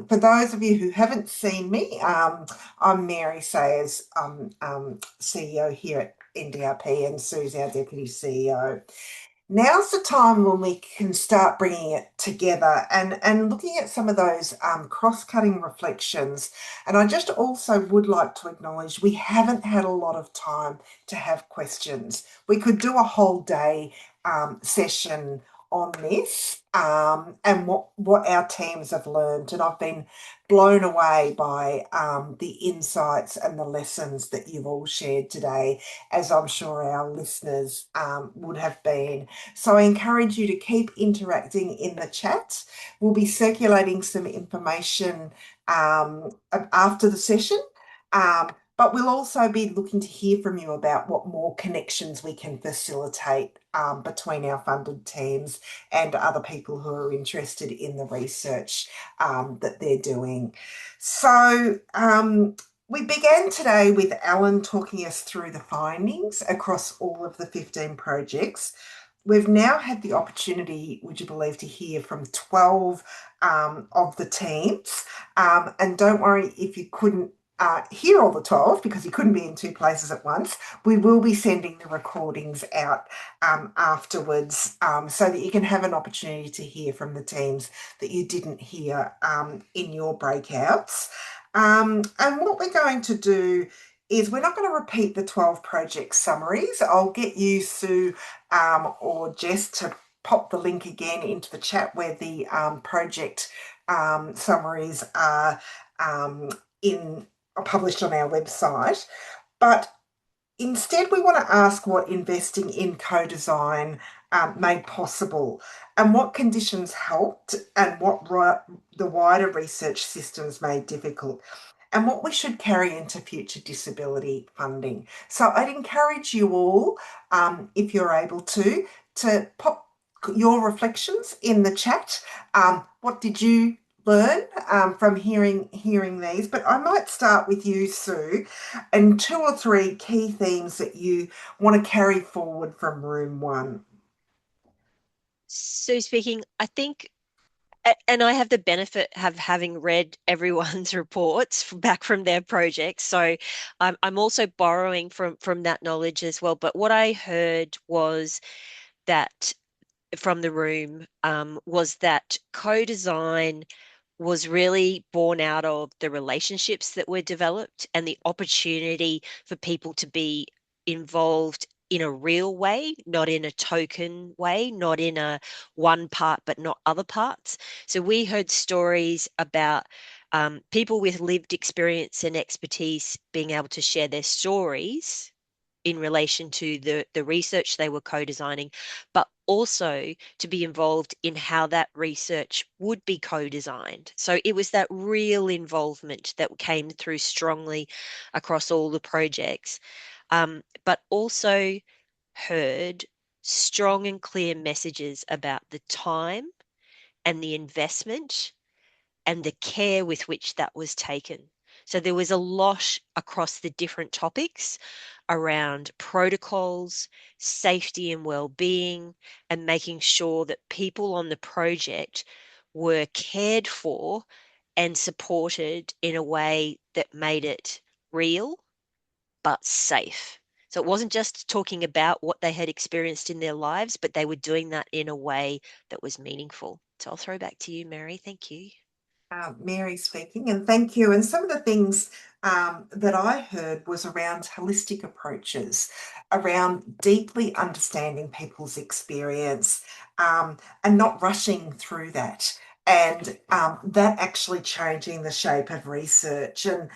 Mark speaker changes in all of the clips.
Speaker 1: For those of you who haven't seen me, I'm Mary Sayers, CEO here at NDRP, and Sue's our Deputy CEO. Now's the time when we can start bringing it together and looking at some of those cross-cutting reflections. And I just also would like to acknowledge we haven't had a lot of time to have questions. We could do a whole day session on this and what our teams have learned. And I've been blown away by the insights and the lessons that you've all shared today, as I'm sure our listeners would have been. So I encourage you to keep interacting in the chat. We'll be circulating some information after the session. But we'll also be looking to hear from you about what more connections we can facilitate between our funded teams and other people who are interested in the research that they're doing. So we began today with Ellen talking us through the findings across all of the 15 projects. We've now had the opportunity, would you believe, to hear from 12 of the teams. And don't worry if you couldn't hear all the 12 because you couldn't be in two places at once. We will be sending the recordings out afterwards so that you can have an opportunity to hear from the teams that you didn't hear in your breakouts. And what we're going to do is we're not going to repeat the 12 project summaries. I'll get you, Sue, or Jess to pop the link again into the chat where the project summaries are published on our website. But instead, we want to ask what investing in co-design made possible and what conditions helped and what the wider research systems made difficult and what we should carry into future disability funding. So I'd encourage you all, if you're able to pop your reflections in the chat. What did you learn from hearing these? But I might start with you, Sue, and two or three key themes that you want to carry forward from room one.
Speaker 2: So speaking, I think, and I have the benefit of having read everyone's reports back from their projects. So I'm also borrowing from that knowledge as well. But what I heard was that from the room was that co-design was really born out of the relationships that were developed and the opportunity for people to be involved in a real way, not in a token way, not in a one part, but not other parts. So we heard stories about people with lived experience and expertise being able to share their stories in relation to the research they were co-designing, but also to be involved in how that research would be co-designed. So it was that real involvement that came through strongly across all the projects, but also heard strong and clear messages about the time and the investment and the care with which that was taken. So there was a lot across the different topics around protocols, safety and well-being, and making sure that people on the project were cared for and supported in a way that made it real but safe. So it wasn't just talking about what they had experienced in their lives, but they were doing that in a way that was meaningful. So I'll throw back to you, Mary. Thank you.
Speaker 1: Mary speaking, and thank you. And some of the things that I heard was around holistic approaches, around deeply understanding people's experience and not rushing through that. And that actually changing the shape of research and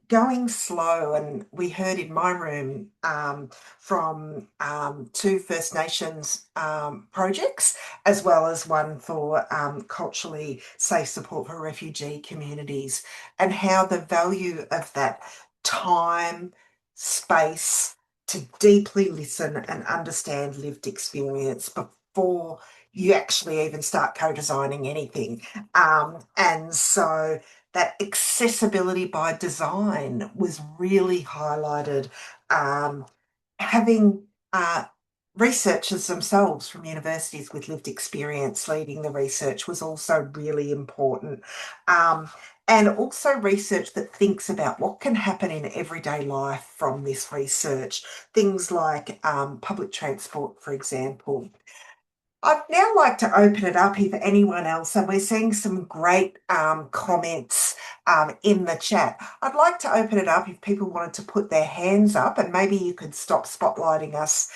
Speaker 1: going slow. And we heard in my room from two First Nations projects, as well as one for culturally safe support for refugee communities, and how the value of that time, space to deeply listen and understand lived experience before you actually even start co-designing anything. And so that accessibility by design was really highlighted. Having researchers themselves from universities with lived experience leading the research was also really important. Um, and also research that thinks about what can happen in everyday life from this research. Things like public transport, for example. I'd now like to open it up if anyone else, and we're seeing some great comments in the chat. I'd like to open it up if people wanted to put their hands up, and maybe you could stop spotlighting us,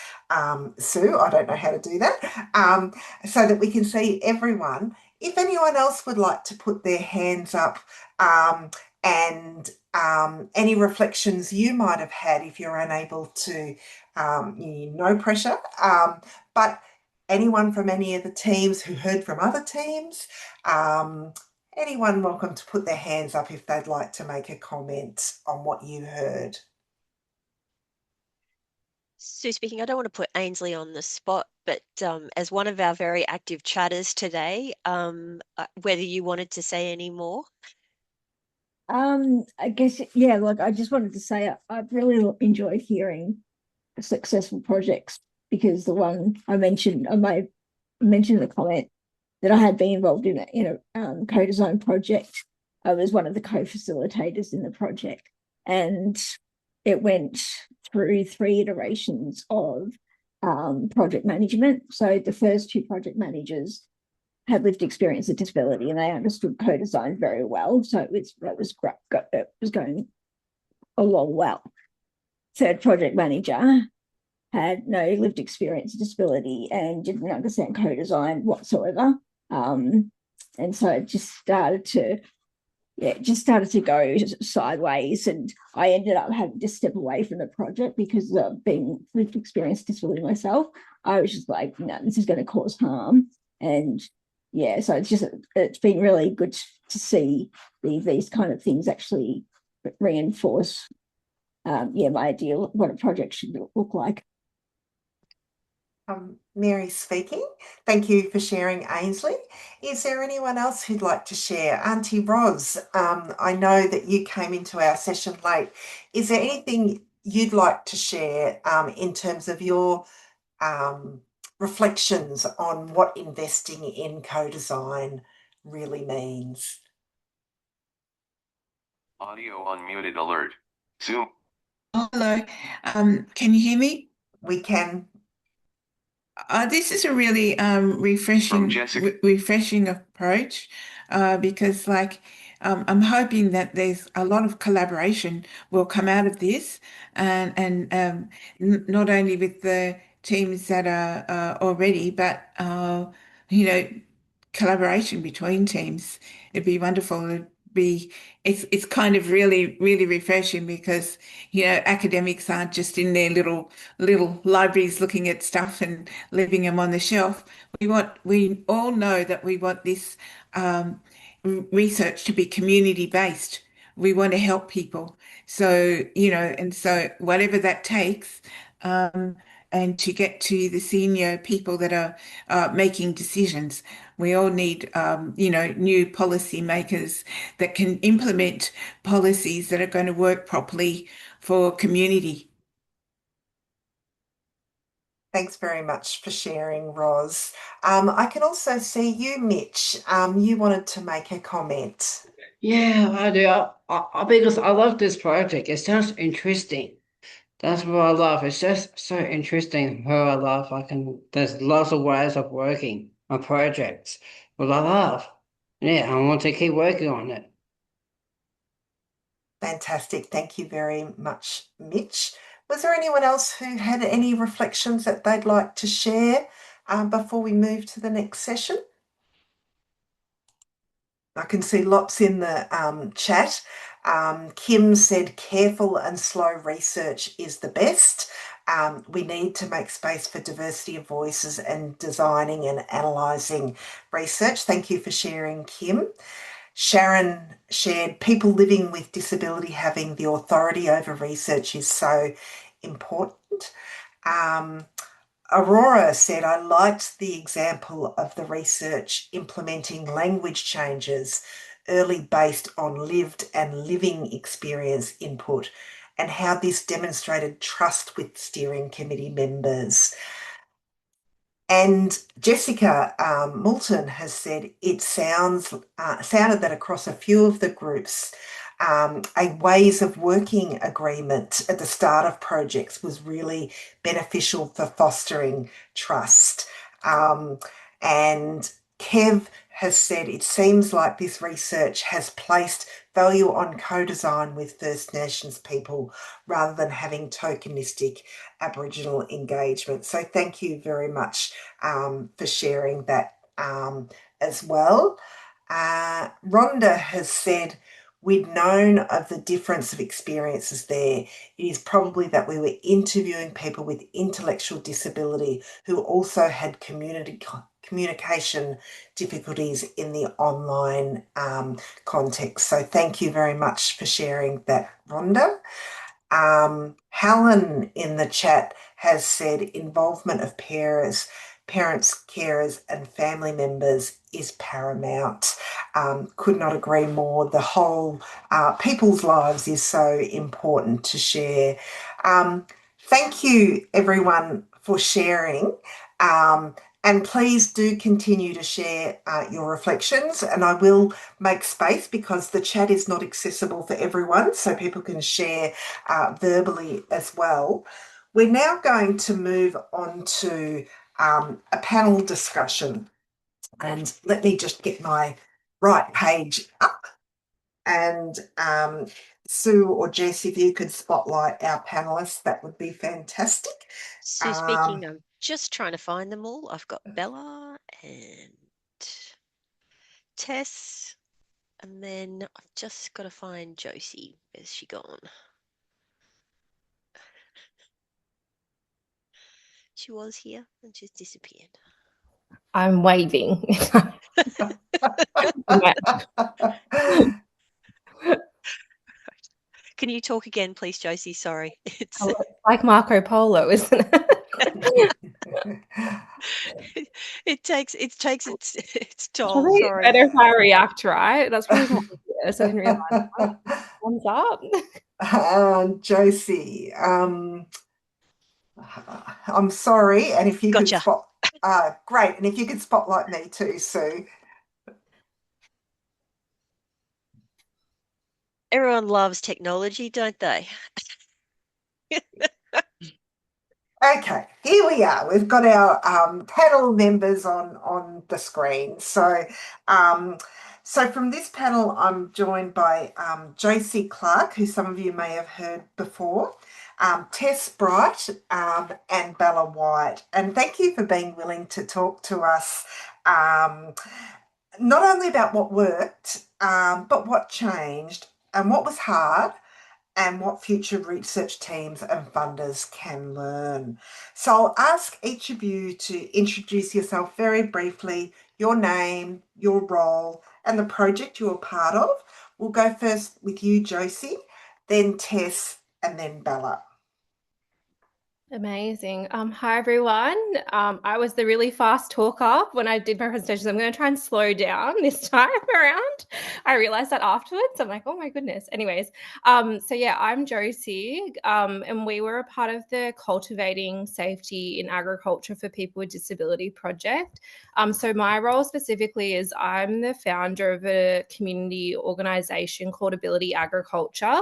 Speaker 1: Sue. I don't know how to do that, so that we can see everyone. If anyone else would like to put their hands up and any reflections you might have had if you're unable to, no pressure, but anyone from any of the teams who heard from other teams, um, anyone welcome to put their hands up if they'd like to make a comment on what you heard.
Speaker 2: Sue speaking. I don't want to put Ainsley on the spot, but as one of our very active chatters today, whether you wanted to say any more?
Speaker 3: I guess, yeah, like I just wanted to say I've really enjoyed hearing successful projects because the one I mentioned, I may have mentioned in the comment that I had been involved in a co-design project. I was one of the co-facilitators in the project, and it went through 3 iterations of project management. So the first 2 project managers had lived experience of disability and they understood co-design very well. So it was going along well. Third project manager had no lived experience of disability and didn't understand co-design whatsoever. And so it just started to go sideways, and I ended up having to step away from the project because being lived experience disability myself, I was just like, no, this is going to cause harm. And yeah, so it's been really good to see these kind of things actually reinforce my idea of what a project should look like.
Speaker 1: Mary speaking. Thank you for sharing, Ainsley. Is there anyone else who'd like to share? Auntie Ros, I know that you came into our session late. Is there anything you'd like to share in terms of your um, reflections on what investing in co-design really means?
Speaker 4: Audio unmuted alert. Zoom.
Speaker 5: Hello, can you hear me?
Speaker 1: We can.
Speaker 5: This is a really refreshing approach because, like, I'm hoping that there's a lot of collaboration will come out of this, and not only with the teams that are already, but you know, collaboration between teams. It'd be wonderful. It's kind of really refreshing because academics aren't just in their little libraries looking at stuff and leaving them on the shelf. We all know that we want this research to be community based. We want to help people. So, and so whatever that takes, and to get to the senior people that are making decisions. We all need, new policy makers that can implement policies that are going to work properly for community.
Speaker 1: Thanks very much for sharing, Ros. I can also see you, Mitch. You wanted to make a comment.
Speaker 6: Yeah, I do. Because I love this project. It sounds interesting. That's what I love. It's just so interesting how I love. There's lots of ways of working on projects. What I love. Yeah, I want to keep working on it.
Speaker 1: Fantastic. Thank you very much, Mitch. Was there anyone else who had any reflections that they'd like to share before we move to the next session? I can see lots in the chat. Kim said careful and slow research is the best. We need to make space for diversity of voices and designing and analysing research. Thank you for sharing, Kim. Sharon shared people living with disability having the authority over research is so important. Aurora said, I liked the example of the research implementing language changes early based on lived and living experience input and how this demonstrated trust with steering committee members. And Jessica Moulton has said it sounded that across a few of the groups, a ways of working agreement at the start of projects was really beneficial for fostering trust. And Kev has said it seems like this research has placed value on co-design with First Nations people rather than having tokenistic Aboriginal engagement. So thank you very much for sharing that as well. Rhonda has said, we'd known of the difference of experiences there. It is probably that we were interviewing people with intellectual disability who also had communication difficulties in the online context. So thank you very much for sharing that, Rhonda. Helen in the chat has said involvement of parents, carers, and family members is paramount. Could not agree more. The whole people's lives is so important to share. Thank you, everyone, for sharing. And please do continue to share your reflections, and I will make space because the chat is not accessible for everyone, so people can share verbally as well. We're now going to move on to a panel discussion, and let me just get my right page up. And Sue or Jess, if you could spotlight our panelists, that would be fantastic.
Speaker 2: Sue speaking, I'm just trying to find them all. I've got Bella and Tess, and then I've just got to find Josie. Where's she gone? She was here and she's disappeared.
Speaker 7: I'm waving.
Speaker 2: Can you talk again, please, Josie? Sorry. It's
Speaker 7: like Marco Polo, isn't it?
Speaker 2: it takes its toll.
Speaker 7: Probably
Speaker 2: Sorry.
Speaker 7: better if I react, right? That's probably more easier, so I can realize. Thumbs up.
Speaker 1: Josie, I'm sorry, and if you
Speaker 2: Gotcha.
Speaker 1: could great, and if you could spotlight me too, Sue.
Speaker 2: Everyone loves technology, don't they?
Speaker 1: Okay, here we are. We've got our panel members on the screen. So, from this panel, I'm joined by Josie Clark, who some of you may have heard before, Tess Bright, and Bella White. And thank you for being willing to talk to us, not only about what worked, but what changed and what was hard, and what future research teams and funders can learn. So I'll ask each of you to introduce yourself very briefly, your name, your role, and the project you're part of. We'll go first with you, Josie, then Tess, and then Bella.
Speaker 7: Amazing. Hi, everyone. I was the really fast talker when I did my presentation. I'm going to try and slow down this time around. I realized that afterwards. I'm like, oh my goodness. Anyways, I'm Josie, and we were a part of the Cultivating Safety in Agriculture for People with Disability project. So my role specifically is I'm the founder of a community organisation called Ability Agriculture.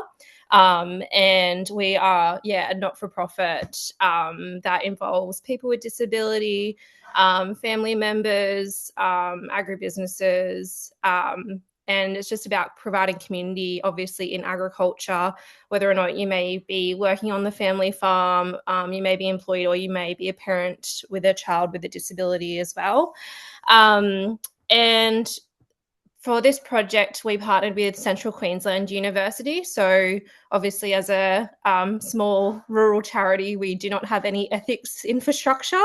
Speaker 7: And we are, a not-for-profit that involves people with disability, family members, agribusinesses, and it's just about providing community, obviously, in agriculture, whether or not you may be working on the family farm, you may be employed, or you may be a parent with a child with a disability as well. And for this project, we partnered with Central Queensland University. So obviously, as a small rural charity, we do not have any ethics infrastructure,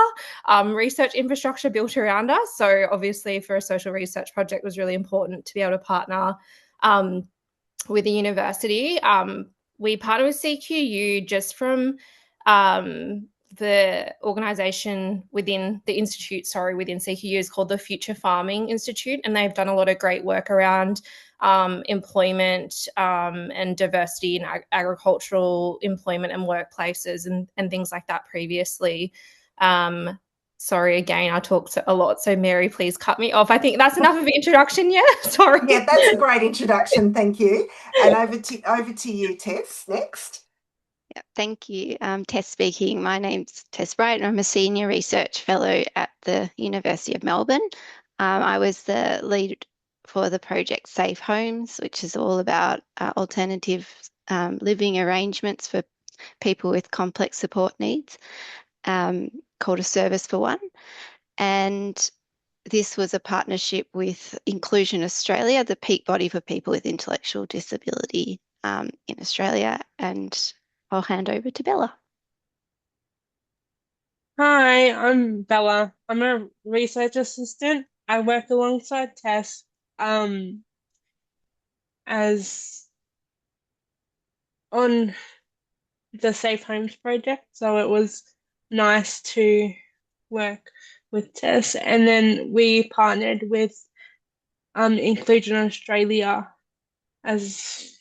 Speaker 7: research infrastructure built around us. So obviously, for a social research project, it was really important to be able to partner with the university. We partnered with CQU just from the organisation within the institute, within CQU is called the Future Farming Institute, and they've done a lot of great work around employment and diversity in agricultural employment and workplaces and things like that previously. sorry, again, I talked a lot, so Mary, please cut me off. I think that's enough of an introduction, yeah? Sorry.
Speaker 1: Yeah, that's a great introduction. Thank you. And over to you, Tess, next.
Speaker 8: Yeah, thank you. Tess speaking. My name's Tess Bright, and I'm a senior research fellow at the University of Melbourne. I was the lead for the project Safe Homes, which is all about alternative living arrangements for people with complex support needs, called A Service for One. And this was a partnership with Inclusion Australia, the peak body for people with intellectual disability in Australia. And I'll hand over to Bella.
Speaker 9: Hi, I'm Bella. I'm a research assistant. I work alongside Tess as on the Safe Homes project, so it was nice to work with Tess. And then we partnered with Inclusion Australia as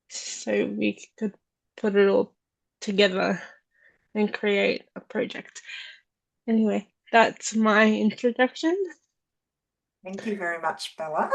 Speaker 9: so we could put it all together and create a project. Anyway, that's my introduction.
Speaker 1: Thank you very much, Bella.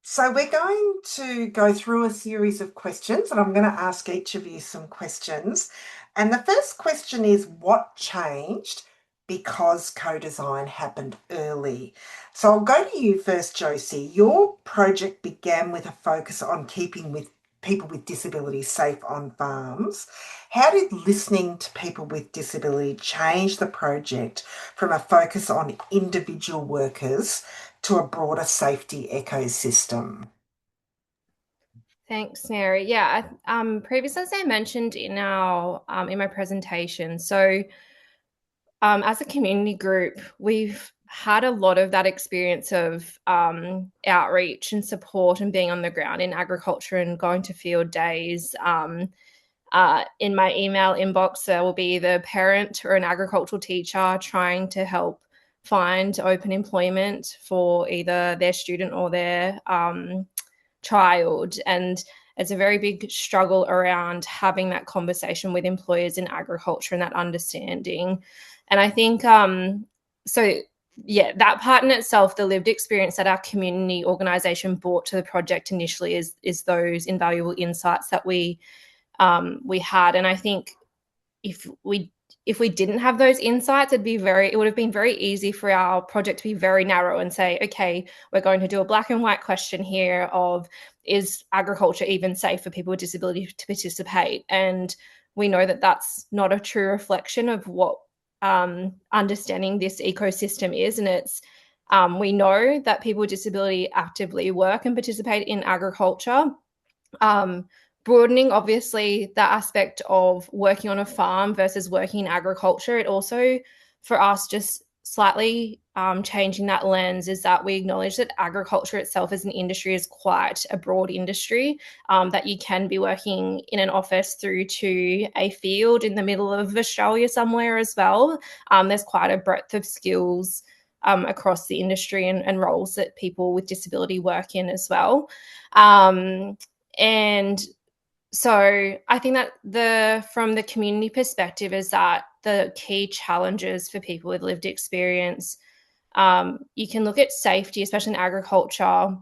Speaker 1: So we're going to go through a series of questions, and I'm going to ask each of you some questions. And the first question is, what changed because co-design happened early? So I'll go to you first, Josie. Your project began with a focus on keeping with people with disabilities safe on farms. How did listening to people with disability change the project from a focus on individual workers to a broader safety ecosystem?
Speaker 7: Thanks, Mary. Yeah, previously, as I mentioned in our in my presentation, so as a community group, we've had a lot of that experience of outreach and support and being on the ground in agriculture and going to field days. In my email inbox, there will be the parent or an agricultural teacher trying to help find open employment for either their student or their child. And it's a very big struggle around having that conversation with employers in agriculture and that understanding. And I think, that part in itself, the lived experience that our community organisation brought to the project initially is those invaluable insights that we had. And I think if we didn't have those insights, it would have been very easy for our project to be very narrow and say, okay, we're going to do a black and white question here of, is agriculture even safe for people with disability to participate? And we know that that's not a true reflection of what understanding this ecosystem is. And it's we know that people with disability actively work and participate in agriculture. Broadening, obviously, the aspect of working on a farm versus working in agriculture, it also, for us, just slightly changing that lens is that we acknowledge that agriculture itself as an industry is quite a broad industry, that you can be working in an office through to a field in the middle of Australia somewhere as well. There's quite a breadth of skills across the industry and roles that people with disability work in as well. And so I think that from the community perspective is that the key challenges for people with lived experience, you can look at safety, especially in agriculture,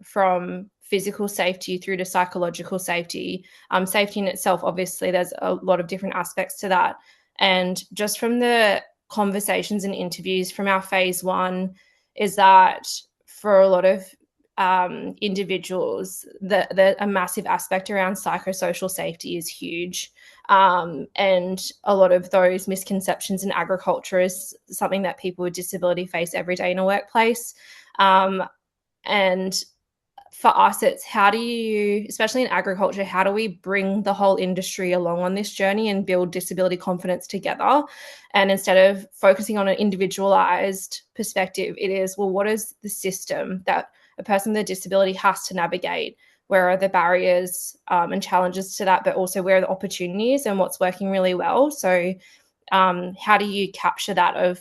Speaker 7: from physical safety through to psychological safety. Safety in itself, obviously, there's a lot of different aspects to that. And just from the conversations and interviews from our phase 1 is that for a lot of individuals, a massive aspect around psychosocial safety is huge. And a lot of those misconceptions in agriculture is something that people with disability face every day in a workplace. And for us, it's how do you, especially in agriculture, how do we bring the whole industry along on this journey and build disability confidence together? And instead of focusing on an individualized perspective, it is, well, what is the system that a person with a disability has to navigate? Where are the barriers and challenges to that, but also where are the opportunities and what's working really well? So how do you capture that of,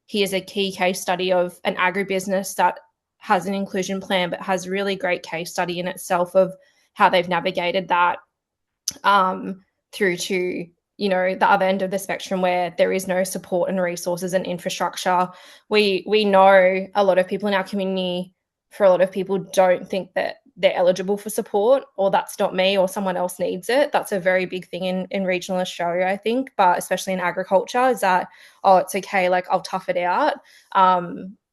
Speaker 7: here's a key case study of an agribusiness that has an inclusion plan, but has a really great case study in itself of how they've navigated that through to you know, the other end of the spectrum where there is no support and resources and infrastructure. We know a lot of people in our community, for a lot of people, don't think that they're eligible for support, or that's not me, or someone else needs it. That's a very big thing in regional Australia, I think, but especially in agriculture, is that, oh, it's okay, like I'll tough it out.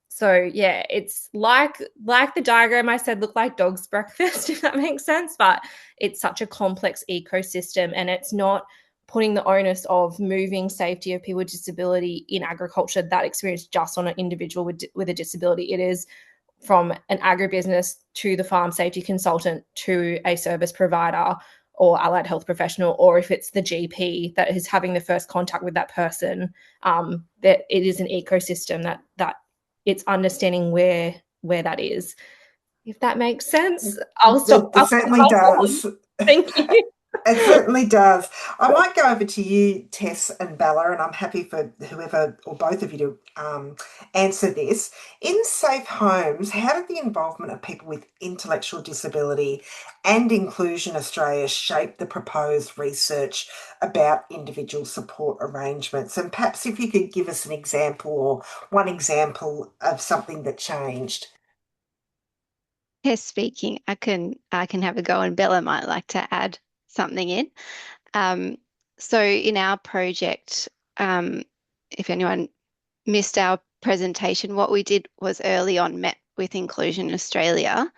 Speaker 7: So yeah, it's like the diagram I said, look like dog's breakfast, if that makes sense, but it's such a complex ecosystem, and it's not putting the onus of moving safety of people with disability in agriculture, that experience, just on an individual with a disability. It is from an agribusiness to the farm safety consultant to a service provider or allied health professional, or if it's the GP that is having the first contact with that person, that it is an ecosystem that it's understanding where that is. If that makes sense, I'll stop.
Speaker 1: It certainly does.
Speaker 7: Thank you.
Speaker 1: It certainly does. I might go over to you, Tess and Bella, and I'm happy for whoever or both of you to answer this. In Safe Homes, how did the involvement of people with intellectual disability and Inclusion Australia shape the proposed research about individual support arrangements? And perhaps if you could give us an example or one example of something that changed.
Speaker 8: Tess speaking. I can have a go, and Bella might like to add something in. So in our project, if anyone missed our presentation, what we did was early on met with Inclusion Australia,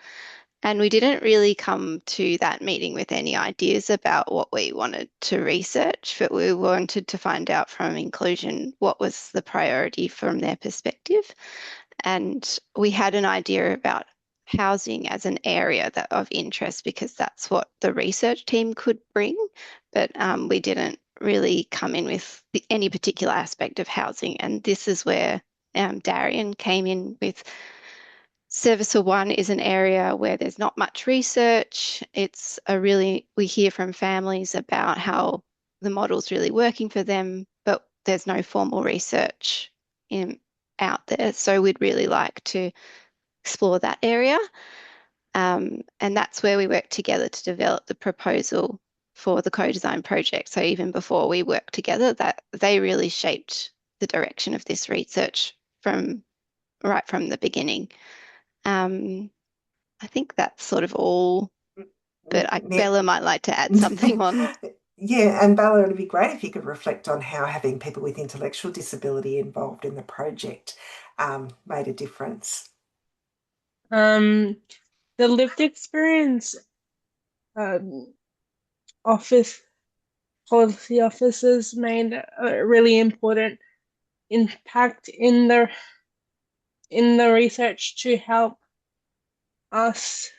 Speaker 8: and we didn't really come to that meeting with any ideas about what we wanted to research, but we wanted to find out from Inclusion what was the priority from their perspective. And we had an idea about housing as an area of interest, because that's what the research team could bring, but we didn't really come in with any particular aspect of housing. And this is where Darian came in with Cervical 1 is an area where there's not much research. We hear from families about how the model's really working for them, but there's no formal research out there. So we'd really like to explore that area. And that's where we worked together to develop the proposal for the co-design project. So even before we worked together, that they really shaped the direction of this research right from the beginning. I think that's sort of all, but Bella might like to add something on.
Speaker 1: Yeah, and Bella, it'd be great if you could reflect on how having people with intellectual disability involved in the project made a difference.
Speaker 9: The lived experience policy officers made a really important impact in the research to help us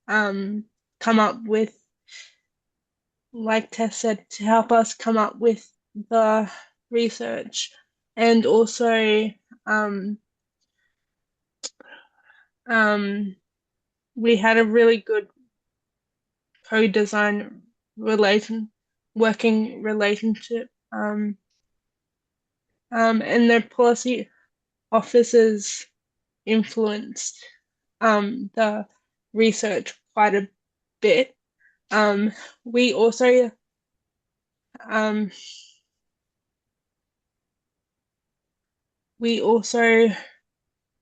Speaker 9: come up with, like Tess said, to help us come up with the research. And also we had a really good co-design working relationship, and the policy officers influenced the research quite a bit. We also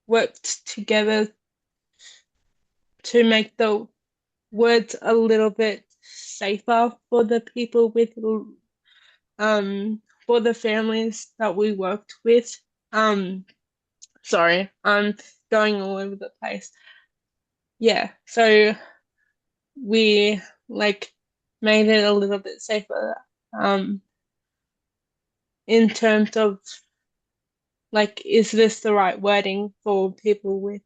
Speaker 9: worked together to make the words a little bit safer for the people with for the families that we worked with. Sorry, I'm going all over the place. Yeah, so we made it a little bit safer in terms of is this the right wording for people with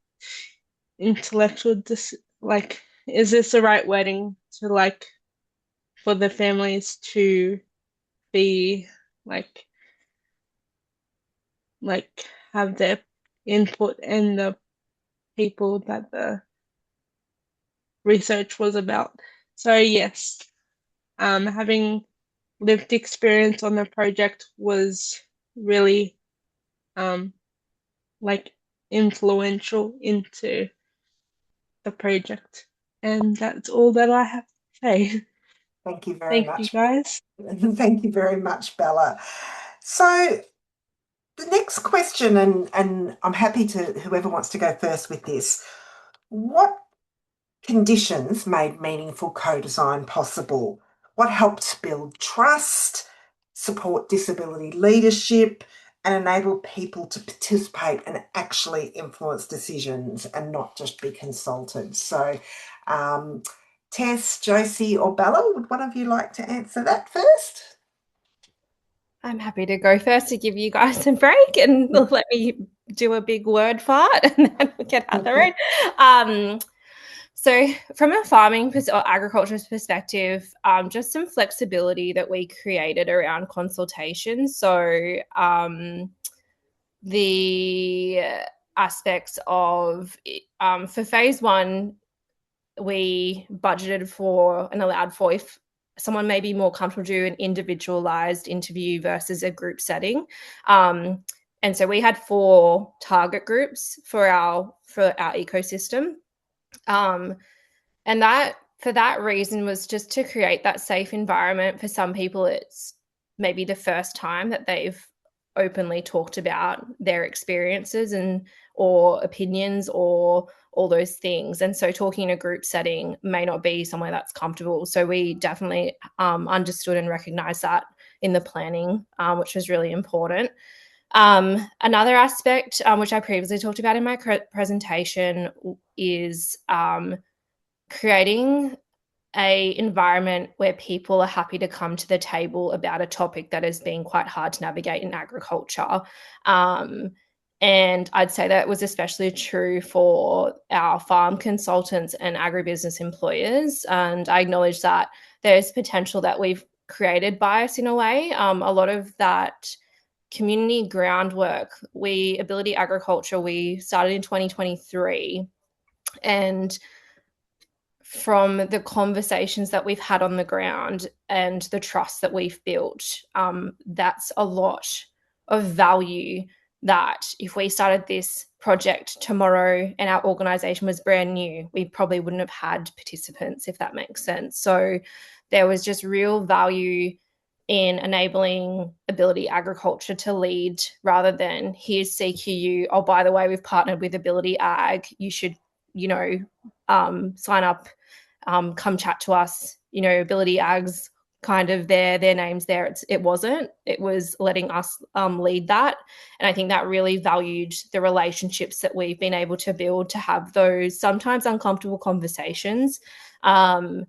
Speaker 9: intellectual is this the right wording to for the families to be have their input and the people that the research was about. So yes, having lived experience on the project was really influential into the project And that's all that I have to say.
Speaker 1: Thank you very
Speaker 9: Thank you,
Speaker 1: much.
Speaker 9: guys.
Speaker 1: Thank you very much, Bella. So the next question, and I'm happy to whoever wants to go first with this. What conditions made meaningful co-design possible? What helped build trust, support disability leadership, and enable people to participate and actually influence decisions and not just be consulted? So, Tess, Josie, or Bella, would one of you like to answer that first?
Speaker 7: I'm happy to go first to give you guys a break and let me do a big word fart and then we'll get out the road. So from a farming or agriculture perspective, just some flexibility that we created around consultation. So the aspects of for phase one, we budgeted for and allowed for if someone may be more comfortable doing an individualized interview versus a group setting. And so we had 4 target groups for our ecosystem. And that for that reason was just to create that safe environment. For some people, it's maybe the first time that they've openly talked about their experiences and or opinions or all those things. And so talking in a group setting may not be somewhere that's comfortable. So we definitely understood and recognized that in the planning, which was really important. Another aspect, which I previously talked about in my presentation, is creating a environment where people are happy to come to the table about a topic that has been quite hard to navigate in agriculture. And I'd say that was especially true for our farm consultants and agribusiness employers. And I acknowledge that there's potential that we've created bias in a way. A lot of that community groundwork, Ability Agriculture, we started in 2023. And from the conversations that we've had on the ground and the trust that we've built, that's a lot of value that if we started this project tomorrow and our organisation was brand new, we probably wouldn't have had participants, if that makes sense. So there was just real value in enabling Ability Agriculture to lead rather than here's CQU. Oh, by the way, we've partnered with Ability Ag. You should, sign up, come chat to us. Ability Ag's kind of their names there. It wasn't. It was letting us lead that. And I think that really valued the relationships that we've been able to build to have those sometimes uncomfortable conversations. And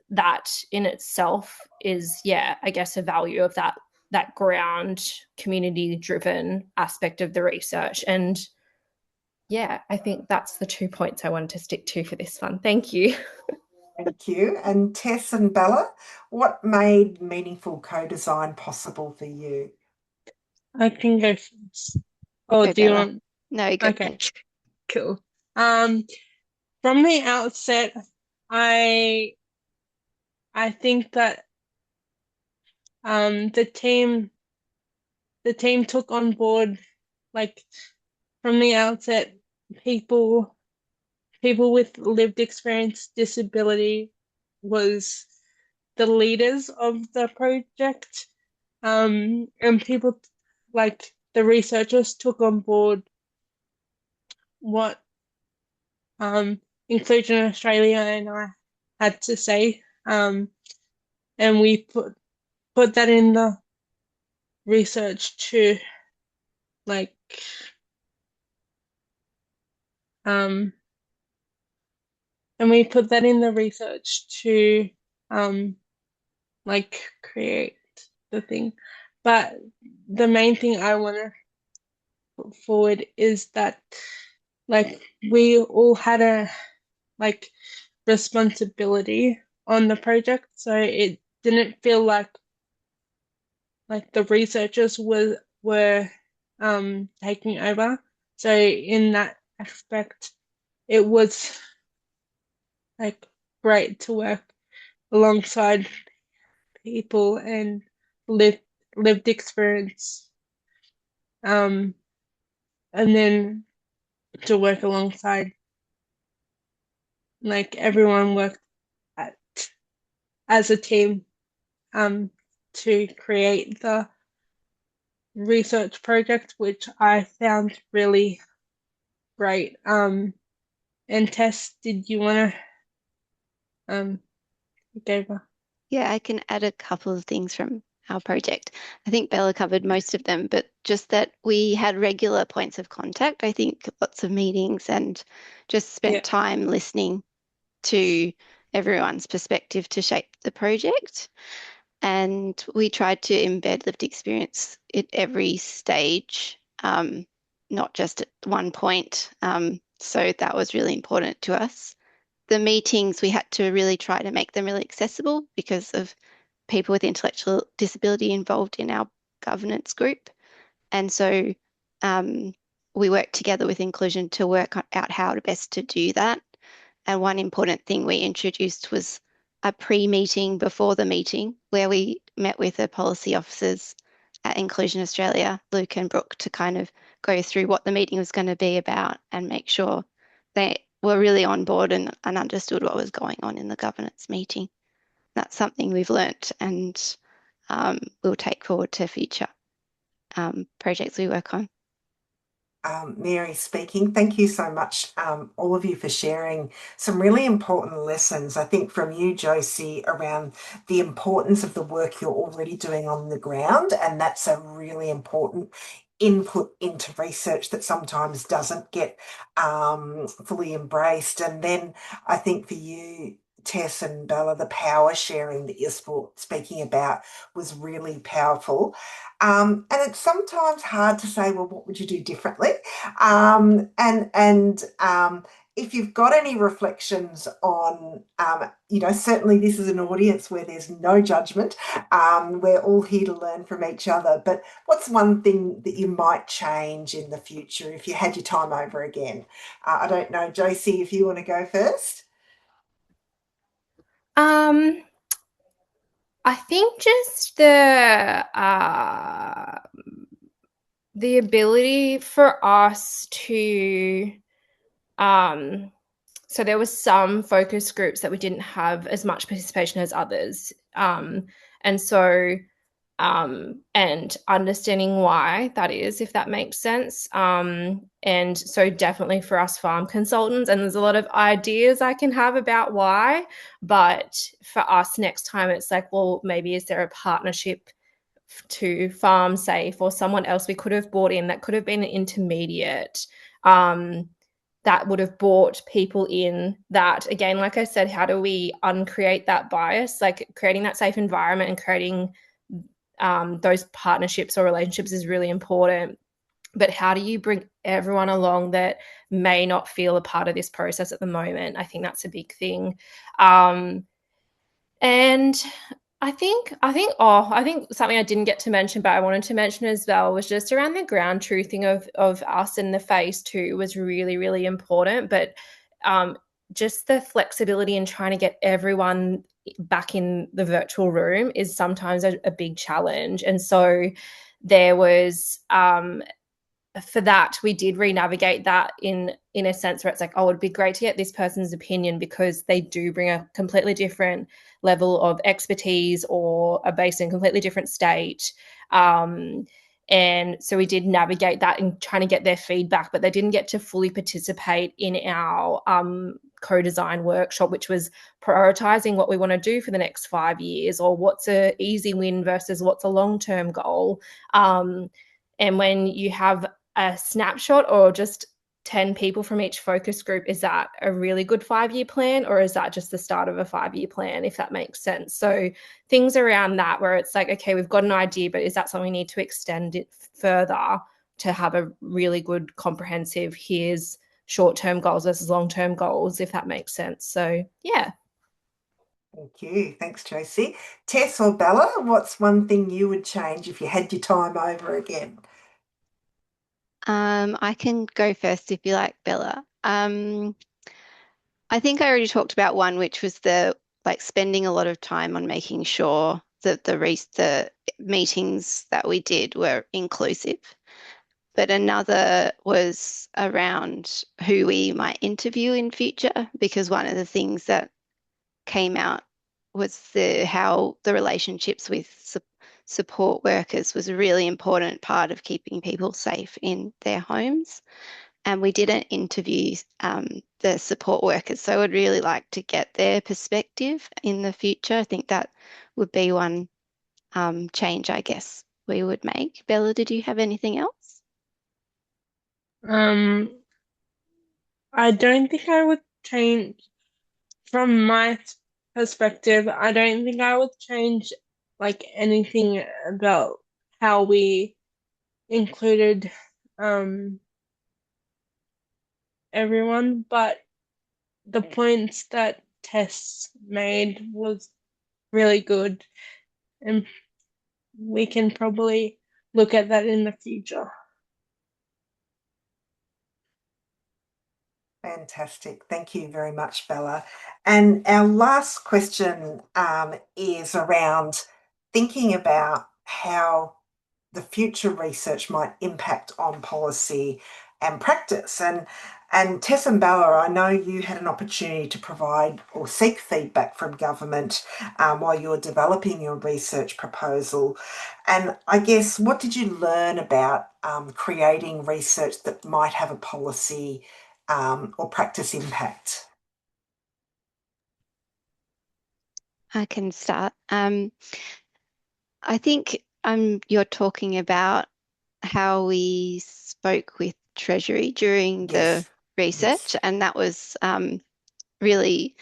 Speaker 7: that in itself is, I guess, a value of that ground community-driven aspect of the research. And I think that's the 2 points I wanted to stick to for this one. Thank you.
Speaker 1: Thank you. And Tess and Bella, what made meaningful co-design possible for you?
Speaker 9: I can go first. Oh, do you
Speaker 8: Bella.
Speaker 9: want?
Speaker 8: No, go.
Speaker 9: Okay, cool. From the outset, I think that the team took on board, like, from the outset, people with lived experience disability was the leaders of the project, and people like the researchers took on board what Inclusion Australia and I had to say, and we put that in the research to, like, and we put that in the research to like create the thing. But the main thing I want to put forward is that, like, we all had a, like, responsibility on the project, so it didn't feel like the researchers were taking over. So in that aspect, it was, like, great to work alongside people and lived experience, and then to work alongside like everyone worked at, as a team to create the research project, which I found really great. And Tess, did you want to go over?
Speaker 8: Yeah, I can add a couple of things from our project. I think Bella covered most of them, but just that we had regular points of contact. I think lots of meetings and just spent time listening to everyone's perspective to shape the project. And we tried to embed lived experience at every stage, not just at one point. So that was really important to us. The meetings, we had to really try to make them really accessible because of people with intellectual disability involved in our governance group. And so we worked together with inclusion to work out how to best to do that. And one important thing we introduced was a pre-meeting before the meeting where we met with the policy officers at Inclusion Australia, Luke and Brooke, to kind of go through what the meeting was going to be about and make sure they were really on board and understood what was going on in the governance meeting. That's something we've learnt and we'll take forward to future projects we work on.
Speaker 1: Mary speaking. Thank you so much, all of you, for sharing some really important lessons, I think, from you, Josie, around the importance of the work you're already doing on the ground. And that's a really important input into research that sometimes doesn't get fully embraced. And then I think for you, Tess and Bella, the power sharing that you're speaking about was really powerful. And it's sometimes hard to say, well, what would you do differently? If you've got any reflections on, certainly this is an audience where there's no judgment. We're all here to learn from each other. But what's one thing that you might change in the future if you had your time over again? I don't know, Josie, if you want to go first.
Speaker 7: I think just the ability for us to so there was some focus groups that we didn't have as much participation as others. And understanding why that is, if that makes sense. And so definitely for us farm consultants, and there's a lot of ideas I can have about why, but for us next time, it's like, well, maybe is there a partnership to Farm Safe or someone else we could have brought in that could have been an intermediate that would have brought people in that, again, like I said, how do we uncreate that bias? Like creating that safe environment and creating those partnerships or relationships is really important. But how do you bring everyone along that may not feel a part of this process at the moment? I think that's a big thing. And I think something I didn't get to mention, but I wanted to mention as well, was just around the ground truthing of us in the phase 2 was really, really important. But just the flexibility in trying to get everyone back in the virtual room is sometimes a big challenge. And so there was for that, we did re-navigate that in a sense where it's like, oh, it'd be great to get this person's opinion because they do bring a completely different level of expertise or are based in a completely different state. And so we did navigate that in trying to get their feedback, but they didn't get to fully participate in our co-design workshop, which was prioritizing what we want to do for the next 5 years, or what's a easy win versus what's a long-term goal. And when you have a snapshot or just 10 people from each focus group, is that a really good 5-year plan, or is that just the start of a 5-year plan, if that makes sense? So things around that where it's like, okay, we've got an idea, but is that something we need to extend it further to have a really good comprehensive, here's short-term goals versus long-term goals, if that makes sense. So yeah.
Speaker 1: Thank you. Thanks, Josie. Tess or Bella, what's one thing you would change if you had your time over again?
Speaker 8: I can go first if you like, Bella. I think I already talked about one, which was spending a lot of time on making sure that the meetings that we did were inclusive. but another was around who we might interview in future, because one of the things that came out was how the relationships with support workers was a really important part of keeping people safe in their homes. And we didn't interview the support workers, so I would really like to get their perspective in the future. I think that would be one change, I guess, we would make. Bella, did you have anything else?
Speaker 9: I don't think I would change, from my perspective, I don't think I would change like anything about how we included everyone, but the points that Tess made was really good, and we can probably look at that in the future.
Speaker 1: Fantastic. Thank you very much, Bella. And our last question is around thinking about how the future research might impact on policy and practice. And Tess and Bella, I know you had an opportunity to provide or seek feedback from government while you were developing your research proposal. And I guess, what did you learn about creating research that might have a policy or practice impact?
Speaker 8: I can start. I think you're talking about how we spoke with Treasury during the
Speaker 1: Yes.
Speaker 8: research,
Speaker 1: Yes.
Speaker 8: and that was really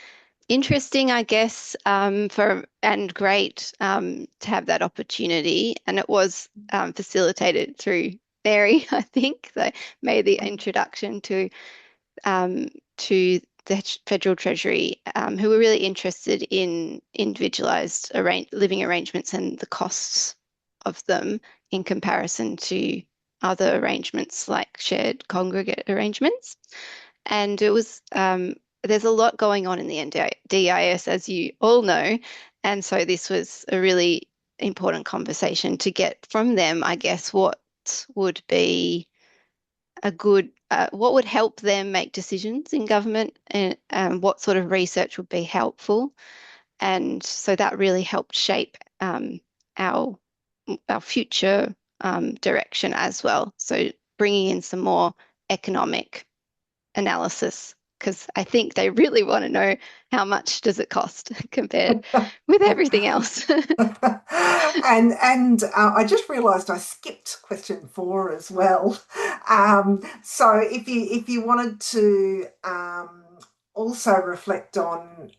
Speaker 8: interesting, I guess, and great to have that opportunity. And it was facilitated through Mary, I think, that made the introduction to the Federal Treasury, who were really interested in individualised living arrangements and the costs of them in comparison to other arrangements like shared congregate arrangements. And it was there's a lot going on in the NDIS, as you all know, and so this was a really important conversation to get from them, I guess, what would be what would help them make decisions in government, and what sort of research would be helpful. And so that really helped shape our future direction as well. So bringing in some more economic analysis, because I think they really want to know how much does it cost compared with everything else.
Speaker 1: And I just realised I skipped question 4 as well. So if you wanted to also reflect on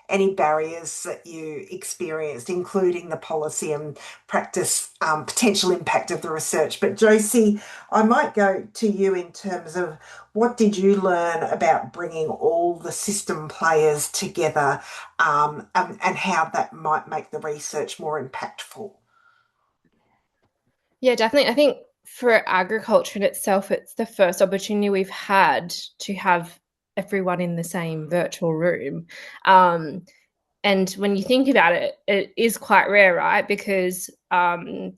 Speaker 1: any barriers that you experienced, including the policy and practice potential impact of the research. But Josie, I might go to you in terms of what did you learn about bringing all the system players together, and how that might make the research more impactful?
Speaker 7: Yeah, definitely. I think for agriculture in itself, it's the first opportunity we've had to have everyone in the same virtual room. And when you think about it, it is quite rare, right? Because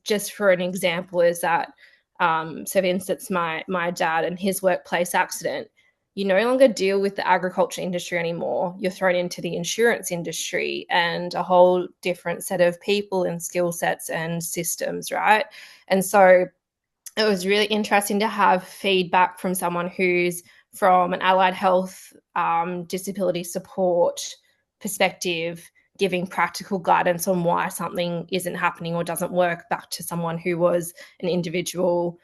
Speaker 7: just for an example, is that so for instance, my dad and his workplace accident, you no longer deal with the agriculture industry anymore. You're thrown into the insurance industry and a whole different set of people and skill sets and systems, right? And so it was really interesting to have feedback from someone who's from an allied health disability support perspective, giving practical guidance on why something isn't happening or doesn't work, back to someone who was an individual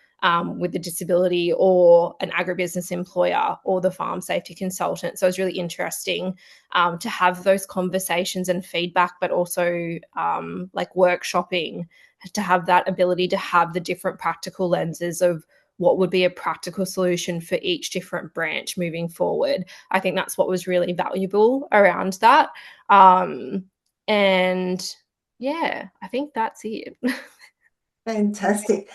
Speaker 7: with a disability or an agribusiness employer or the farm safety consultant. So it was really interesting to have those conversations and feedback, but also like workshopping, to have that ability to have the different practical lenses of what would be a practical solution for each different branch moving forward. I think that's what was really valuable around that. And yeah, I think that's it.
Speaker 1: Fantastic.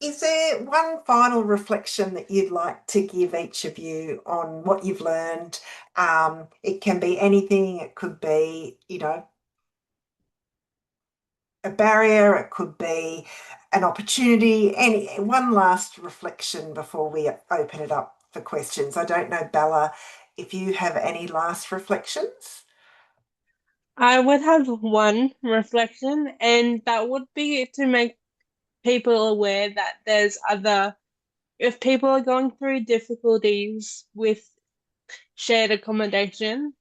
Speaker 1: Is there one final reflection that you'd like to give each of you on what you've learned? It can be anything. It could be, a barrier, it could be an opportunity. Any one last reflection before we open it up for questions. I don't know, Bella, if you have any last reflections.
Speaker 9: I would have one reflection, and that would be to make people aware that there's other, if people are going through difficulties with shared accommodation,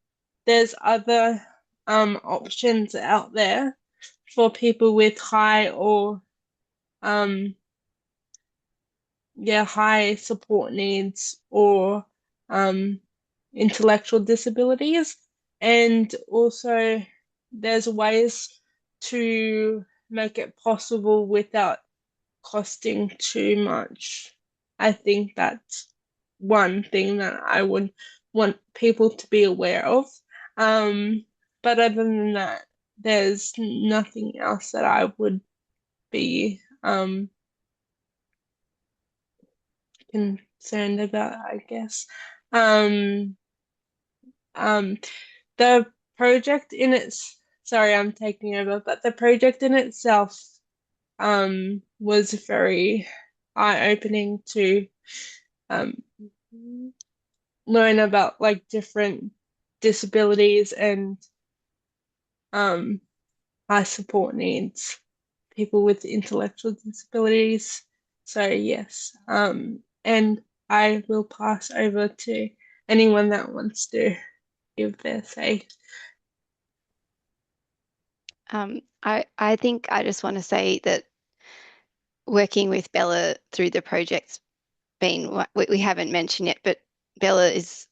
Speaker 9: there's other options out there for people with high or high support needs or intellectual disabilities. And also there's ways to make it possible without costing too much. I think that's one thing that I would want people to be aware of. But other than that, there's nothing else that I would be concerned about, I guess. The project in its, sorry, I'm taking over, but the project in itself was very eye-opening to learn about like different disabilities and high support needs, people with intellectual disabilities. So yes, and I will pass over to anyone that wants to give their say.
Speaker 8: I think I just want to say that working with Bella through the project's been, we haven't mentioned yet, but Bella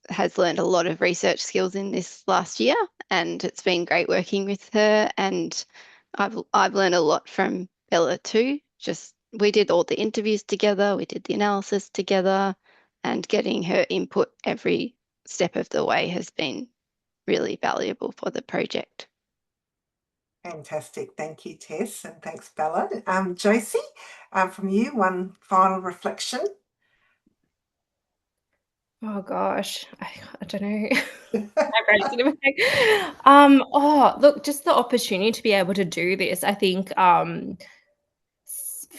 Speaker 8: has learned a lot of research skills in this last year, and it's been great working with her. And I've learned a lot from Bella too. Just we did all the interviews together, we did the analysis together, and getting her input every step of the way has been really valuable for the project.
Speaker 1: Fantastic. Thank you, Tess, and thanks, Bella. Josie, from you, one final reflection.
Speaker 7: Oh gosh, I don't know. Look, just the opportunity to be able to do this. I think for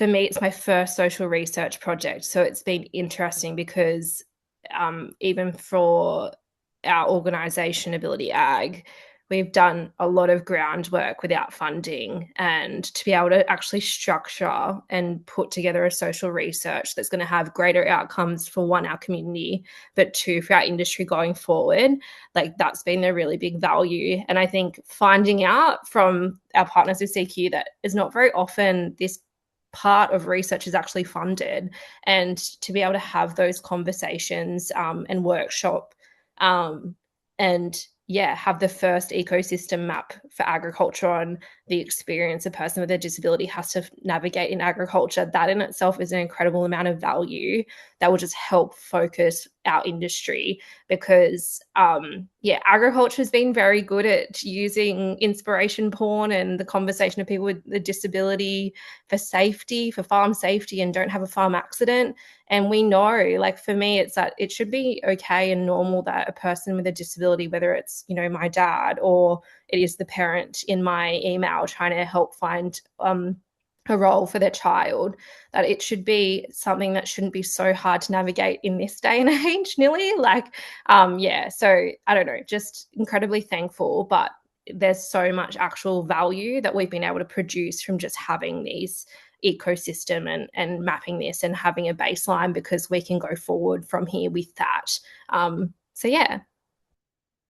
Speaker 7: me, it's my first social research project, so it's been interesting because even for our organisation, Ability Ag, we've done a lot of groundwork without funding, and to be able to actually structure and put together a social research that's going to have greater outcomes for one, our community, but two, for our industry going forward, like that's been a really big value. And I think finding out from our partners with CQ that is not very often this part of research is actually funded, and to be able to have those conversations and workshop and have the first ecosystem map for agriculture on the experience a person with a disability has to navigate in agriculture, that in itself is an incredible amount of value that will just help focus our industry. Because agriculture has been very good at using inspiration porn and the conversation of people with a disability for safety, for farm safety, and don't have a farm accident. And we know, like for me, it's that it should be okay and normal that a person with a disability, whether it's, my dad or it is the parent in my email trying to help find a role for their child, that it should be something that shouldn't be so hard to navigate in this day and age, nearly. So I don't know, just incredibly thankful, but there's so much actual value that we've been able to produce from just having these ecosystem and mapping this and having a baseline, because we can go forward from here with that.